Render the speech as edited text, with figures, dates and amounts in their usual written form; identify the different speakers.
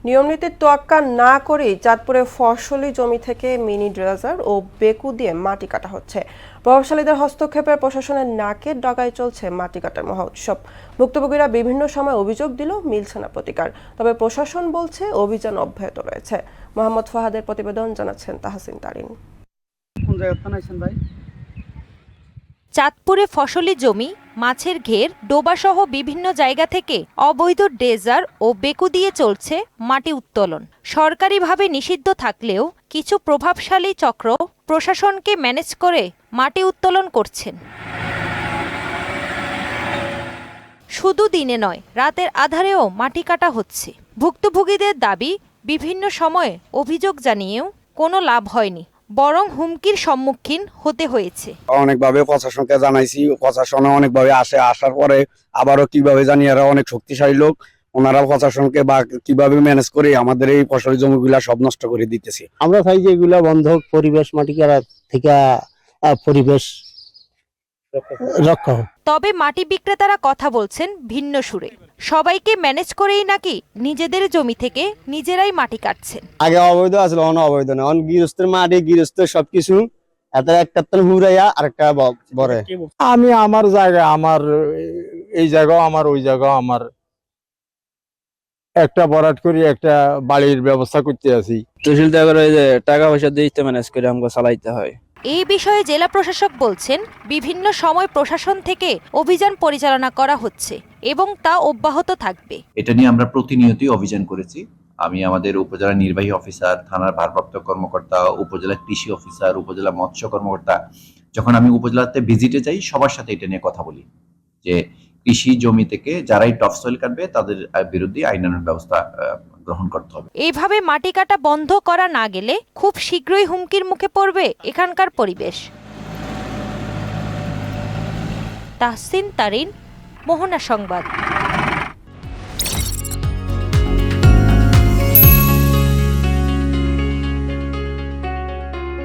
Speaker 1: নিয়মনীতির তোয়াক্কা না করেই চাঁদপুরে ফসলি জমি থেকে মিনি ড্রেজার ও বেকু দিয়ে মাটি কাটা হচ্ছে। প্রভাবশালীদের হস্তক্ষেপে প্রশাসনের নাকের ডগায় চলছে মাটি কাটার মহা উৎসব। ভুক্তভোগীরা বিভিন্ন সময় অভিযোগ দিলেও মিলছে না প্রতিকার। তবে প্রশাসন বলছে অভিযান অব্যাহত রয়েছে। মোহাম্মদ ফাহাদের প্রতিবেদন, জানাচ্ছেন তাহসিন তারিন।
Speaker 2: চাঁদপুরে ফসলি জমি, মাছের ঘের, ডোবাসহ বিভিন্ন জায়গা থেকে অবৈধ ড্রেজার ও বেকু দিয়ে চলছে মাটি উত্তোলন। সরকারিভাবে নিষিদ্ধ থাকলেও কিছু প্রভাবশালী চক্র প্রশাসনকে ম্যানেজ করে মাটি উত্তোলন করছেন। শুধু দিনে নয়, রাতের আধারেও মাটি কাটা হচ্ছে। ভুক্তভোগীদের দাবি, বিভিন্ন সময়ে অভিযোগ জানিয়েও কোনো লাভ হয়নি, বরং হুমকির সম্মুখীন হতে হয়েছে।
Speaker 3: অনেকভাবে প্রশাসনকে জানাইছি, প্রশাসনে অনেকভাবে আসার পরে আবারও কিভাবে জানি এরা অনেক শক্তিশালী লোক, ওনারা প্রশাসনকে বা কিভাবে ম্যানেজ করে আমাদের এই ফসলি জমিগুলা সব নষ্ট করে দিতেছে।
Speaker 4: আমরা চাই যে এগুলা বন্ধ, পরিবেশ মাটি কাটা থেকে পরিবেশ রক্ষা হোক।
Speaker 2: তবে মাটি বিক্রেতারা কথা বলছেন ভিন্ন সুরে। সবাইকে ম্যানেজ করেই নাকি নিজেদের জমি থেকে নিজেরাই মাটি কাটছেন।
Speaker 4: আগে অবৈধ আসলে অবৈধ না, গৃহস্থের মাটি, গৃহস্থ সবকিছু এত একটা হুরাইয়া আরেকটা বরে।
Speaker 5: আমি আমার জায়গায়, আমার এই জায়গাও আমার, ওই জায়গাও আমার, একটা বরাট করি একটা বাড়ির ব্যবস্থা করতে আছি।
Speaker 6: তহসিলদার টাকা পয়সা দিতে ম্যানেজ করে আমাকে চালাইতে হয়।
Speaker 2: এই বিষয়ে জেলা প্রশাসক বলছেন, বিভিন্ন সময় প্রশাসন থেকে অভিযান পরিচালনা করা হচ্ছে এবং তা অব্যাহত থাকবে।
Speaker 7: এটা নিয়ে আমরা প্রতিনিয়তই অভিযান করেছি। আমি আমাদের উপজেলা নির্বাহী অফিসার, থানার ভারপ্রাপ্ত কর্মকর্তা, উপজেলা কৃষি অফিসার, উপজেলা মৎস্য কর্মকর্তা, যখন আমি উপজেলাতে ভিজিটে যাই সবার সাথে এটা নিয়ে কথা বলি যে কৃষি জমি থেকে যারাই টপসয়েল কাটবে তাদের বিরুদ্ধে আইনানুগ ব্যবস্থা গ্রহণ করতে হবে।
Speaker 2: এইভাবে মাটি কাটা বন্ধ করা না গেলে খুব শীঘ্রই হুমকির মুখে পড়বে এখানকার পরিবেশ। তাহসিন তারিন, মোহনা সংবাদ।